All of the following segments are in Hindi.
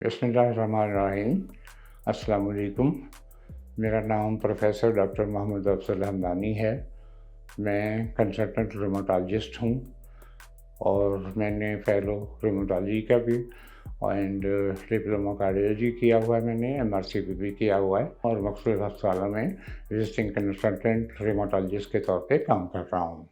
बिस्मिल्लाहिर्रहमानिर्रहीम। अस्सलाम वालेकुम। मेरा नाम प्रोफेसर डॉक्टर मोहम्मद अफजल हमदानी है। मैं कंसल्टेंट रूमेटोलॉजिस्ट हूँ और मैंने फ़ेलो रूमेटोलॉजी का भी एंड डिप्लोमा कार्डियोलॉजी किया हुआ है। मैंने MRCP भी किया हुआ है और मुख्तलिफ अस्पतालों में विजिटिंग कंसल्टेंट रूमेटोलॉजिस्ट के तौर पे काम कर रहा हूँ।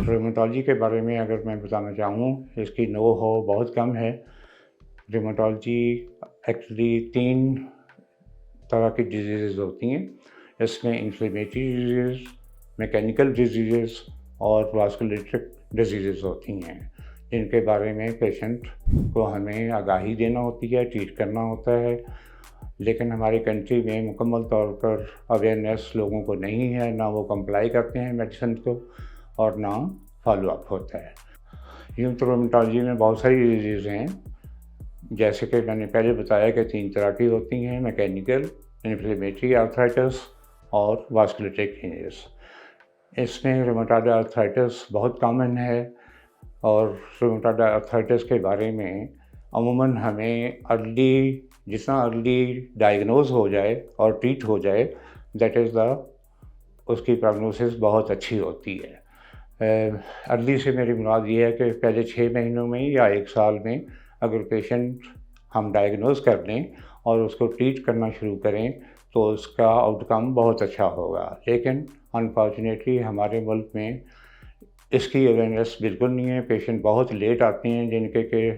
रूमेटोलॉजी के बारे में अगर मैं बताना चाहूँ, इसकी नो हो बहुत कम है। रूमेटोलॉजी एक्चुअली 3 तरह की डिजीज़ होती हैं। इसमें इन्फ्लेमेटरी डिजीज़, मैकेनिकल डिजीज़ और वास्कुलर डिजीज़ होती हैं, जिनके बारे में पेशेंट को हमें आगाही देना होती है, ट्रीट करना होता है। लेकिन हमारी कंट्री में मुकम्मल तौर पर अवेयरनेस लोगों को नहीं है, ना वो कंप्लाई करते हैं मेडिसिन को और ना फॉलो अप होता है। यूँ तो रूमेटोलॉजी में बहुत सारी डिजीज़ हैं, जैसे कि मैंने पहले बताया कि 3 तरह की होती हैं: मैकेनिकल, इन्फ्लेमेटरी आर्थराइटिस और वास्कुलर डिजीज़। इसमें रूमेटॉइड आर्थराइटिस बहुत कॉमन है और रूमेटॉइड आर्थराइटिस के बारे में अमूमन हमें जितना अर्ली डायग्नोज हो जाए और ट्रीट हो जाए, दैट इज़ उसकी प्रोग्नोसिस बहुत अच्छी होती है। अर्ली से मेरी मुराद ये है कि पहले 6 महीनों में या 1 साल में अगर पेशेंट हम डायग्नोज कर लें और उसको ट्रीट करना शुरू करें तो उसका आउटकम बहुत अच्छा होगा। लेकिन अनफॉर्चुनेटली हमारे मुल्क में इसकी अवेयरनेस बिल्कुल नहीं है। पेशेंट बहुत लेट आते हैं जिनके के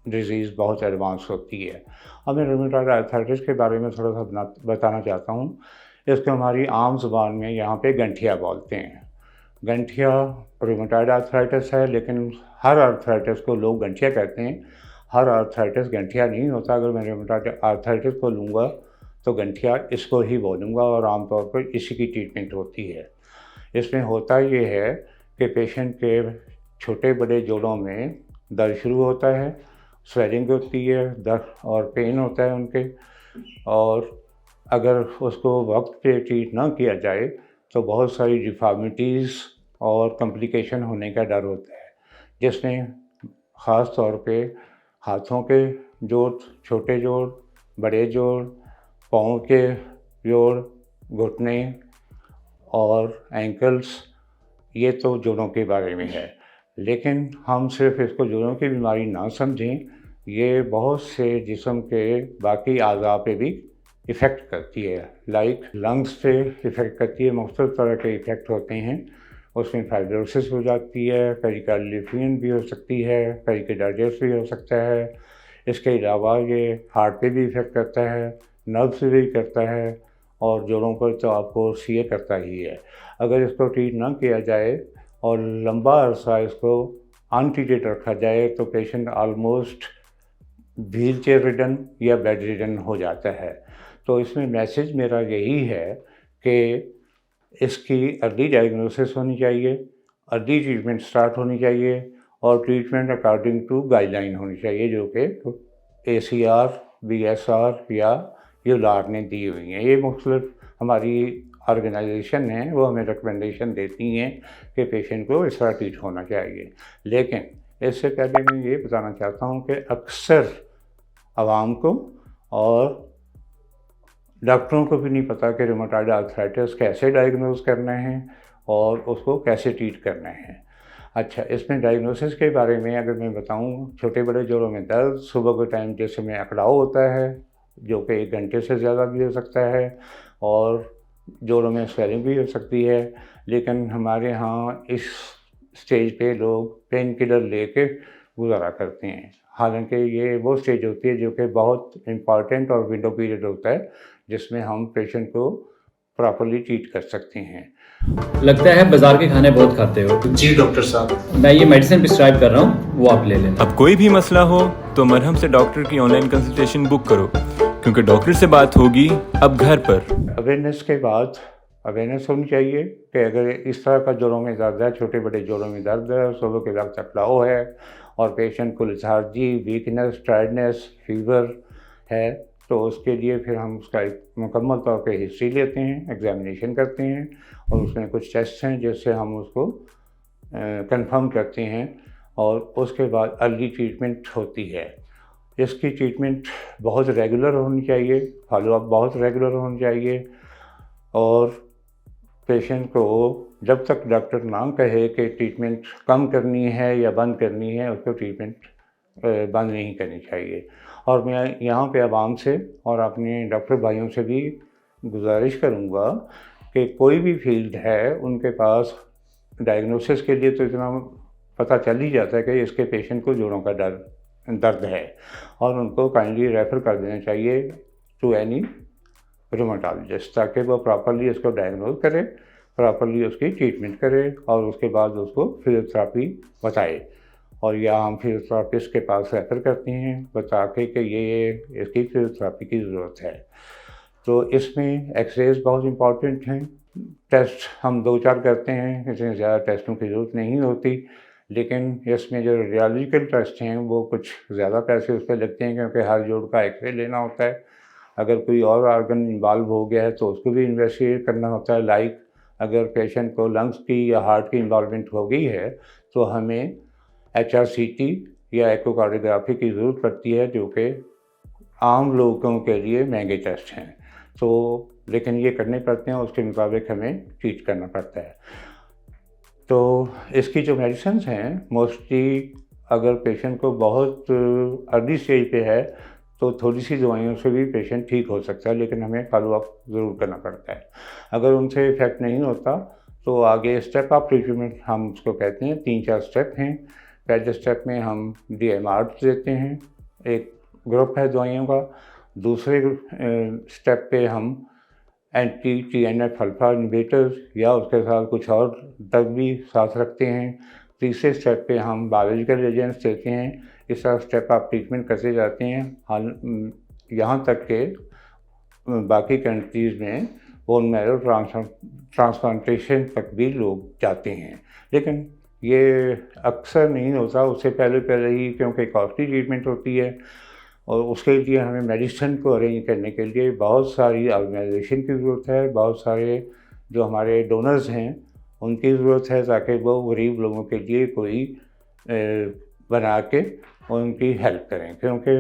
डिज़ीज़ बहुत एडवांस होती है। अब मैं रूमेटॉइड आर्थराइटिस के बारे में थोड़ा सा बताना चाहता हूँ। इसको हमारी आम ज़ुबान में यहाँ पे गंठिया बोलते हैं। गंठिया रूमेटॉइड आर्थराइटिस है, लेकिन हर आर्थराइटिस को लोग गंठिया कहते हैं। हर आर्थराइटिस गंठिया नहीं होता। अगर मैं रूमेटॉइड आर्थराइटिस को लूँगा तो गंठिया इसको ही बोलूँगा और आमतौर पर इसी की ट्रीटमेंट होती है। इसमें होता ये है कि पेशेंट के छोटे बड़े जोड़ों में दर्द शुरू होता है, स्वेलिंग होती है, दर्द और पेन होता है उनके, और अगर उसको वक्त पे ट्रीट ना किया जाए तो बहुत सारी डिफॉर्मिटीज़ और कॉम्प्लिकेशन होने का डर होता है, जिसमें ख़ास तौर पे हाथों के जोड़, छोटे जोड़, बड़े जोड़, पाँव के जोड़, घुटने और एंकल्स, ये तो जोड़ों के बारे में है। लेकिन हम सिर्फ इसको जोड़ों की बीमारी ना समझें, ये बहुत से जिस्म के बाकी अज़ा पे भी इफ़ेक्ट करती है। लाइक लंग्स पे इफ़ेक्ट करती है, मुख्तलिफ़ तरह के इफ़ेक्ट होते हैं। उसमें फाइब्रोसिस हो जाती है, पेरिकार्डियल भी हो सकती है, पेरिकार्डिटिस भी हो सकता है। इसके अलावा ये हार्ट पे भी इफ़ेक्ट करता है, नर्व्स पे भी करता है और जोड़ों पर तो आपको ये करता ही है। अगर इसको ट्रीट ना किया जाए और लंबा अरसा इसको अनट्रीटेड रखा जाए तो patient almost wheel chair ridden या बेड रिडन हो जाता है। तो इसमें मैसेज मेरा यही है कि इसकी अर्ली डायग्नोसिस होनी चाहिए, अर्ली ट्रीटमेंट स्टार्ट होनी चाहिए और ट्रीटमेंट अकॉर्डिंग टू गाइडलाइन होनी चाहिए, जो कि ACR, BSR या यूलार ने दी हुई हैं। ये मुख्तलिफ हमारी ऑर्गेनाइजेशन है, वो हमें रिकमेंडेशन देती हैं कि पेशेंट को इस तरह ट्रीट होना चाहिए। लेकिन इससे पहले मैं ये बताना चाहता हूँ कि अक्सर आवाम को और डॉक्टरों को भी नहीं पता कि रूमेटॉइड आर्थराइटिस कैसे डायग्नोज करना है और उसको कैसे ट्रीट करना है। अच्छा, इसमें डायग्नोसिस के बारे में अगर मैं बताऊँ, छोटे बड़े जोड़ों में दर्द, सुबह के टाइम जिसमें अकड़ाव होता है जो कि 1 घंटे से ज़्यादा भी हो सकता है, और जोड़ों में स्वेलिंग भी हो सकती है। लेकिन हमारे यहाँ इस स्टेज पे लोग पेन किलर लेके गुजारा करते हैं, हालांकि ये वो स्टेज होती है जो कि बहुत इम्पॉर्टेंट और विंडो पीरियड होता है, जिसमें हम पेशेंट को प्रॉपर्ली ट्रीट कर सकते हैं। लगता है बाजार के खाने बहुत खाते हो। जी डॉक्टर साहब, मैं ये मेडिसिन प्रिस्क्राइब कर रहा हूँ, वो आप ले लेना। अब कोई भी मसला हो तो मरहम से डॉक्टर की ऑनलाइन कंसल्टेशन बुक करो, क्योंकि डॉक्टर से बात होगी अब घर पर। अवेयरनेस के बाद अवेयरनेस होनी चाहिए कि अगर इस तरह का जोड़ों में दर्द है, छोटे बड़े जोड़ों में दर्द है, सुबह के वक्त अकड़ाव है और पेशेंट को लेथार्जी, वीकनेस, टायर्डनेस, फीवर है, तो उसके लिए फिर हम उसका एक मुकम्मल तौर पे हिस्ट्री लेते हैं, एग्जामिनेशन करते हैं और उसमें कुछ टेस्ट हैं जिससे हम उसको कंफर्म करते हैं और उसके बाद अर्ली ट्रीटमेंट होती है। इसकी ट्रीटमेंट बहुत रेगुलर होनी चाहिए, फॉलोअप बहुत रेगुलर होनी चाहिए, और पेशेंट को जब तक डॉक्टर ना कहे कि ट्रीटमेंट कम करनी है या बंद करनी है, उसको ट्रीटमेंट बंद नहीं करनी चाहिए। और मैं यहाँ पे आवाम से और अपने डॉक्टर भाइयों से भी गुजारिश करूँगा कि कोई भी फील्ड है, उनके पास डायग्नोसिस के लिए तो इतना पता चल ही जाता है कि इसके पेशेंट को जोड़ों का दर्द है, और उनको काइंडली रेफ़र कर देना चाहिए टू एनी रूमेटोलॉजिस्ट, ताकि वो प्रॉपरली इसको डायग्नोज करे, प्रॉपरली उसकी ट्रीटमेंट करे और उसके बाद उसको फिजियोथेरेपी बताए। और या हम फिजियोथेरेपिस्ट के पास रेफ़र करते हैं बता के कि ये इसकी फिजियोथेरेपी की ज़रूरत है। तो इसमें एक्सरेज बहुत इम्पॉर्टेंट हैं। टेस्ट हम 2-4 करते हैं, इसमें ज़्यादा टेस्टों की ज़रूरत नहीं होती, लेकिन इसमें जो रेडियोलॉजिकल टेस्ट हैं वो कुछ ज़्यादा पैसे उस पर लगते हैं, क्योंकि हर जोड़ का एक्सरे लेना होता है। अगर कोई और ऑर्गन इन्वॉल्व हो गया है तो उसको भी इन्वेस्टिगेट करना होता है। लाइक अगर पेशेंट को लंग्स की या हार्ट की इन्वॉल्वमेंट हो गई है तो हमें HRCT या एकोकार्डियोग्राफी की ज़रूरत पड़ती है, जो कि आम लोगों के लिए महंगे टेस्ट हैं। तो लेकिन ये करने पड़ते हैं, उसके मुताबिक हमें ट्रीट करना पड़ता है। तो इसकी जो मेडिसिन्स हैं, मोस्टली अगर पेशेंट को बहुत अर्ली स्टेज पे है तो थोड़ी सी दवाइयों से भी पेशेंट ठीक हो सकता है, लेकिन हमें फॉलोअप ज़रूर करना पड़ता है। अगर उनसे इफ़ेक्ट नहीं होता तो आगे स्टेप ऑफ ट्रीटमेंट हम उसको कहते हैं। 3-4 स्टेप हैं। पहले स्टेप में हम DMR देते हैं, एक ग्रुप है दवाइयों का। दूसरे स्टेप पे हम एंटी TNF अल्फा इनहिबिटर्स या उसके साथ कुछ और ड्रग भी साथ रखते हैं। तीसरे स्टेप पे हम बायोलॉजिकल एजेंट्स देते हैं। इस तरह स्टेप आप ट्रीटमेंट करते जाते हैं। यहाँ तक कि बाकी कंट्रीज़ में बोन मैरो ट्रांसप्लांटेशन तक भी लोग जाते हैं, लेकिन ये अक्सर नहीं होता। उससे पहले ही, क्योंकि कॉस्टली ट्रीटमेंट होती है और उसके लिए हमें मेडिसिन को अरेंज करने के लिए बहुत सारी ऑर्गेनाइजेशन की ज़रूरत है, बहुत सारे जो हमारे डोनर्स हैं उनकी ज़रूरत है, ताकि वो गरीब लोगों के लिए कोई बना के उनकी हेल्प करें। क्योंकि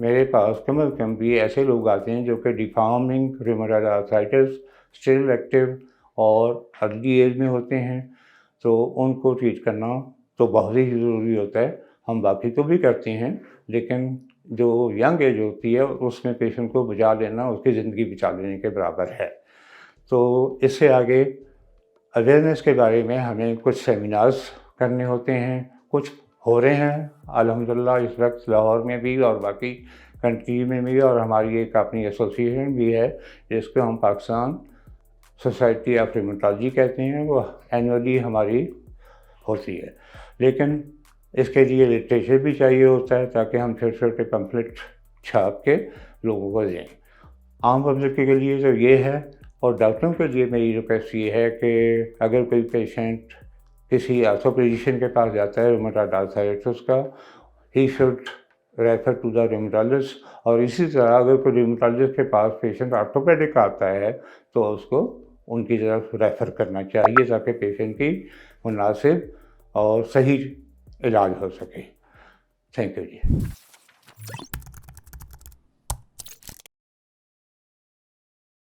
मेरे पास कम से कम भी ऐसे लोग आते हैं जो कि deforming rheumatoid arthritis, still active और अर्ली एज में होते हैं, तो उनको ट्रीट करना तो बहुत ही ज़रूरी होता है। हम बाकी तो भी करते हैं, लेकिन जो यंग एज होती है उसमें पेशेंट को बचा लेना उसकी ज़िंदगी बचा लेने के बराबर है। तो इससे आगे अवेयरनेस के बारे में हमें कुछ सेमिनार्स करने होते हैं, कुछ हो रहे हैं अल्हम्दुलिल्लाह इस वक्त लाहौर में भी और बाकी कंट्री में भी, और हमारी एक अपनी एसोसिएशन भी है जिसको हम पाकिस्तान सोसाइटी ऑफ रूमेटोलॉजी कहते हैं। वो एनुअली हमारी होती है, लेकिन इसके लिए लिटरेचर भी चाहिए होता है, ताकि हम छोटे पम्फलेट छाप के लोगों को दें। आम पब्लिक के लिए तो ये है, और डॉक्टरों के लिए मेरी रिक्वेस्ट ये है कि अगर कोई पेशेंट किसी ऑर्थोपेडिशियन के पास जाता है रूमेटॉइड आर्थराइटिस का, he should refer to the rheumatologist. और इसी तरह अगर कोई रूमेटोलॉजिस्ट के पास पेशेंट ऑर्थोपेडिक आता है तो उसको उनकी तरफ रेफ़र करना चाहिए, ताकि पेशेंट की मुनासिब और सही इलाज हो सके। Thank you ji.